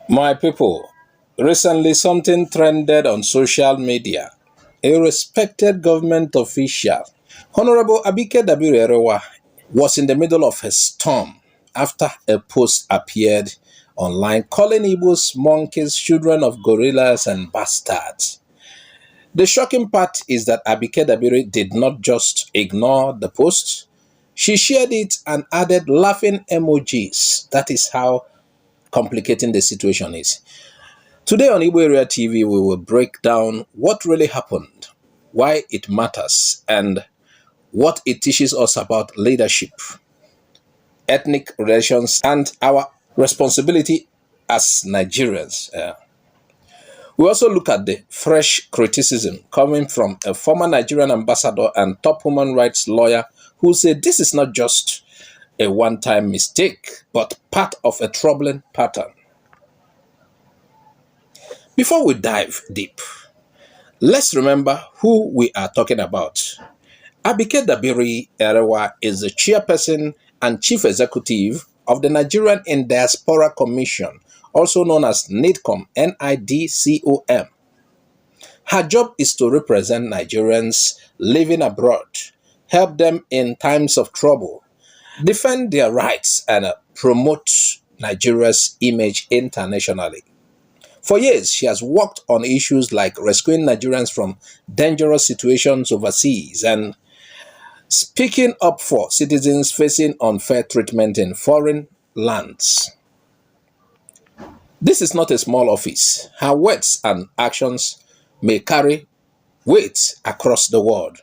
My people, recently something trended on social media. A respected government official, Honorable Abike Dabiri-Erewa, was in the middle of a storm after a post appeared online calling Igbos monkeys, children of gorillas and bastards. The shocking part is that Abike Dabiri did not just ignore the post. She shared it and added laughing emojis. That is how complicating the situation is. Today on IGBO AREA TV, we will break down what really happened, why it matters, and what it teaches us about leadership, ethnic relations, and our responsibility as Nigerians. We also look at the fresh criticism coming from a former Nigerian ambassador and top human rights lawyer who said this is not just a one-time mistake, but part of a troubling pattern. Before we dive deep, let's remember who we are talking about. Abike Dabiri-Erewa is the chairperson and chief executive of the Nigerian Diaspora Commission, also known as NIDCOM, NIDCOM. Her job is to represent Nigerians living abroad, help them in times of trouble, defend their rights, and promote Nigeria's image internationally. For years, she has worked on issues like rescuing Nigerians from dangerous situations overseas and speaking up for citizens facing unfair treatment in foreign lands. This is not a small office. Her words and actions may carry weight across the world.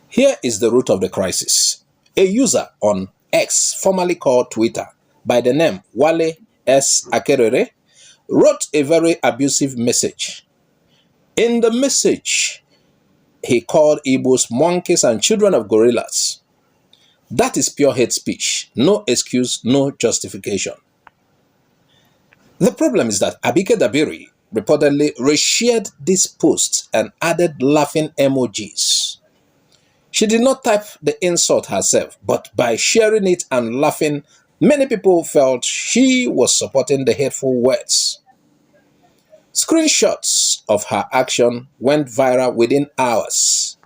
Here is the root of the crisis. A user on X, formerly called Twitter, by the name Wale S. Akerere, wrote a very abusive message. In the message, he called Igbos monkeys and children of gorillas. That is pure hate speech. No excuse, no justification. The problem is that Abike Dabiri reportedly reshared this post and added laughing emojis. She did not type the insult herself, but by sharing it and laughing, many people felt she was supporting the hateful words. Screenshots of her action went viral within hours.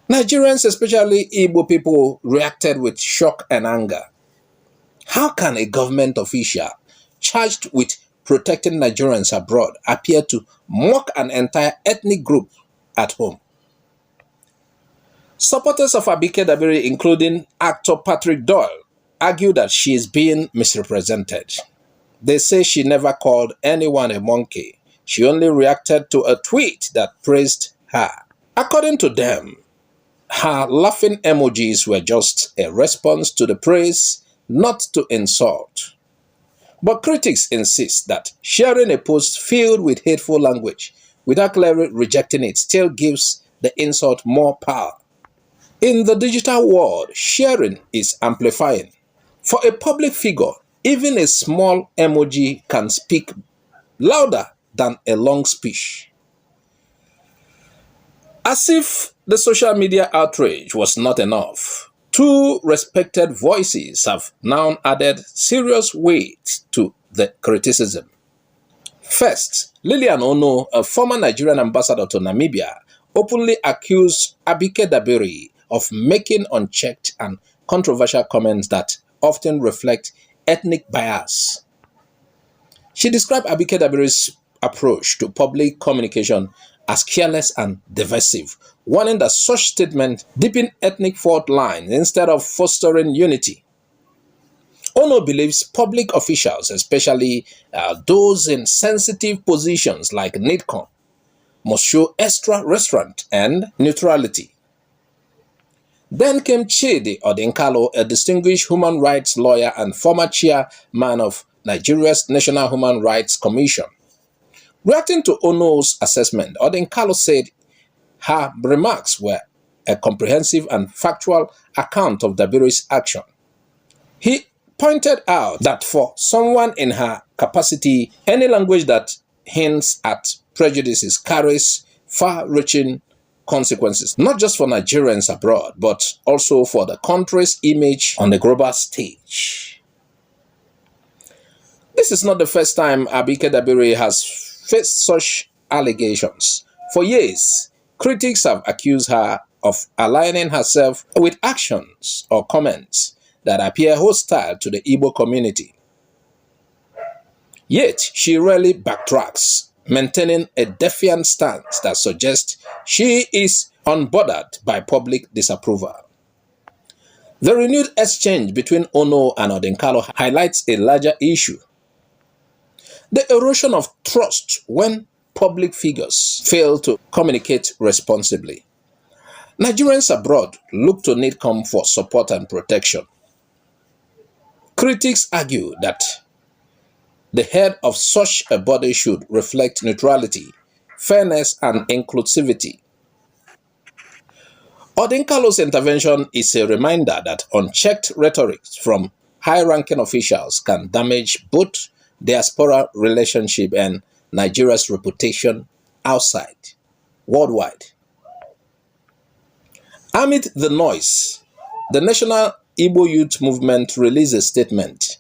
Nigerians, especially Igbo people, reacted with shock and anger. How can a government official charged with protecting Nigerians abroad appear to mock an entire ethnic group at home? Supporters of Abike Dabiri, including actor Patrick Doyle, argue that she is being misrepresented. They say she never called anyone a monkey. She only reacted to a tweet that praised her. According to them, her laughing emojis were just a response to the praise, not to insult. But critics insist that sharing a post filled with hateful language without clearly rejecting it still gives the insult more power. In the digital world, sharing is amplifying. For a public figure, even a small emoji can speak louder than a long speech. As if the social media outrage was not enough, two respected voices have now added serious weight to the criticism. First, Lilian Onoh, a former Nigerian ambassador to Namibia, openly accused Abike Dabiri of making unchecked and controversial comments that often reflect ethnic bias. She described Abike Dabiri's approach to public communication as careless and divisive, warning that such statements deepen ethnic fault lines instead of fostering unity. Onoh believes public officials, especially those in sensitive positions like NIDCOM, must show extra restraint and neutrality. Then came Chidi Odinkalu, a distinguished human rights lawyer and former chairman of Nigeria's National Human Rights Commission. Reacting to Onoh's assessment, Odinkalu said her remarks were a comprehensive and factual account of Dabiri's action. He pointed out that for someone in her capacity, any language that hints at prejudices carries far-reaching consequences, not just for Nigerians abroad, but also for the country's image on the global stage. This is not the first time Abike Dabiri has faced such allegations. For years, critics have accused her of aligning herself with actions or comments that appear hostile to the Igbo community. Yet, she rarely backtracks, maintaining a defiant stance that suggests she is unbothered by public disapproval. The renewed exchange between Onoh and Odinkalu highlights a larger issue: the erosion of trust when public figures fail to communicate responsibly. Nigerians abroad look to NIDCOM for support and protection. Critics argue that the head of such a body should reflect neutrality, fairness, and inclusivity. Odinkalu's intervention is a reminder that unchecked rhetoric from high-ranking officials can damage both diaspora relationship and Nigeria's reputation worldwide. Amid the noise, the National Igbo Youth Movement released a statement.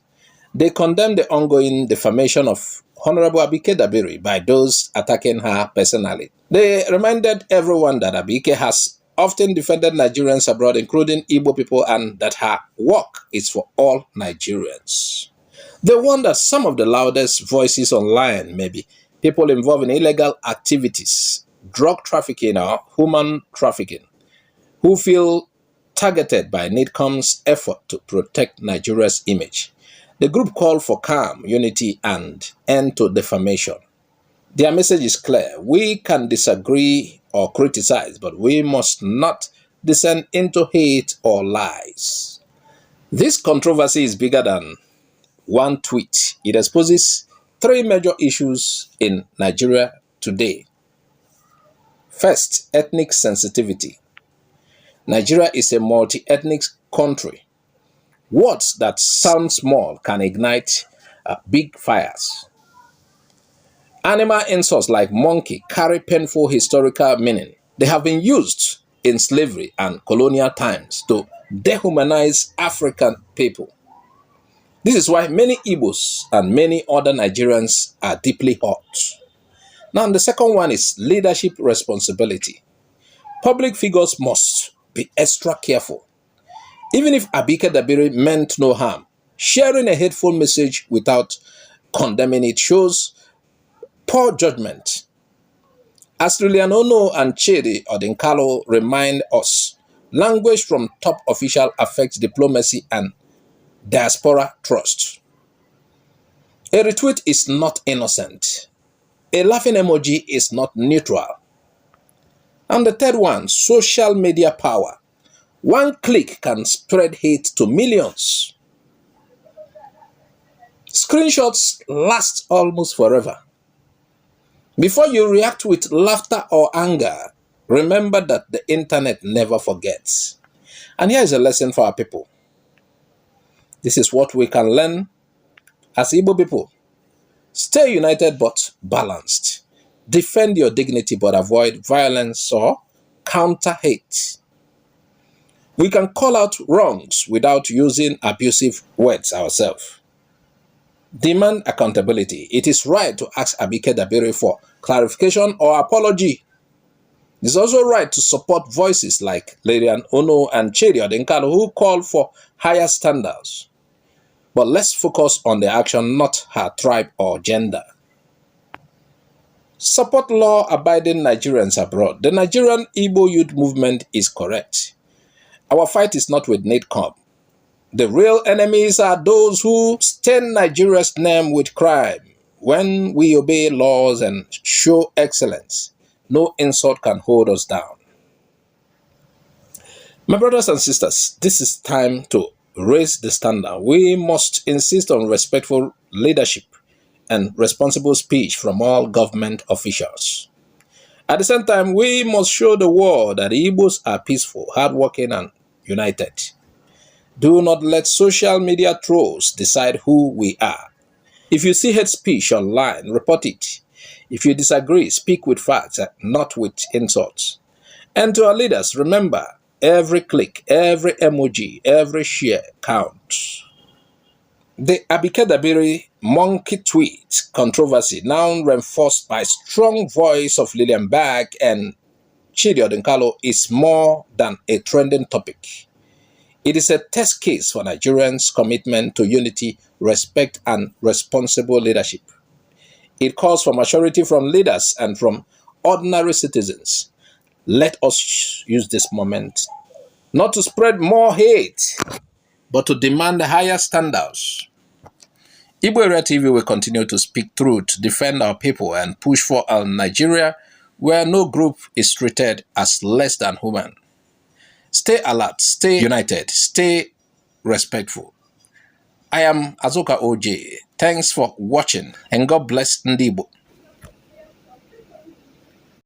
They condemned the ongoing defamation of Honorable Abike Dabiri by those attacking her personally. They reminded everyone that Abike has often defended Nigerians abroad, including Igbo people, and that her work is for all Nigerians. They warned that some of the loudest voices online may be people involved in illegal activities, drug trafficking or human trafficking, who feel targeted by NIDCOM's effort to protect Nigeria's image. The group called for calm, unity, and end to defamation. Their message is clear: we can disagree or criticize, but we must not descend into hate or lies. This controversy is bigger than one tweet. It exposes three major issues in Nigeria today. First, ethnic sensitivity. Nigeria is a multi-ethnic country. Words that sound small can ignite big fires. Animal insults like monkey carry painful historical meaning. They have been used in slavery and colonial times to dehumanize African people. This is why many Igbos and many other Nigerians are deeply hurt. Now, the second one is leadership responsibility. Public figures must be extra careful. Even if Abike Dabiri meant no harm, sharing a hateful message without condemning it shows poor judgment. As Lilian Onoh and Chidi Odinkalu remind us, language from top officials affects diplomacy and diaspora trust. A retweet is not innocent. A laughing emoji is not neutral. And the third one, social media power. One click can spread hate to millions. Screenshots last almost forever. Before you react with laughter or anger, remember that the internet never forgets. And here is a lesson for our people. This is what we can learn as Igbo people. Stay united but balanced. Defend your dignity but avoid violence or counter hate. We can call out wrongs without using abusive words ourselves. Demand accountability. It is right to ask Abike Dabiri for clarification or apology. It is also right to support voices like Lilian Onoh and Chidi Odinkalu who call for higher standards. But let's focus on the action, not her tribe or gender. Support law-abiding Nigerians abroad. The Nigerian Igbo youth movement is correct. Our fight is not with NIDCOM. The real enemies are those who stain Nigeria's name with crime. When we obey laws and show excellence, no insult can hold us down. My brothers and sisters, this is time to raise the standard. We must insist on respectful leadership and responsible speech from all government officials. At the same time, we must show the world that Igbos are peaceful, hardworking, and united. Do not let social media trolls decide who we are. If you see hate speech online, report it. If you disagree, speak with facts, not with insults. And to our leaders, remember, every click, every emoji, every share counts. The Abike Dabiri monkey tweet controversy, now reinforced by strong voice of Lilian Bag and Chidi Odinkalu, is more than a trending topic. It is a test case for Nigerians' commitment to unity, respect, and responsible leadership. It calls for maturity from leaders and from ordinary citizens. Let us use this moment not to spread more hate, but to demand higher standards. IGBO AREA TV will continue to speak truth, defend our people, and push for a Nigeria where no group is treated as less than human. Stay alert, stay united, stay respectful. I am Azuka OJ. Thanks for watching, and God bless Ndibo.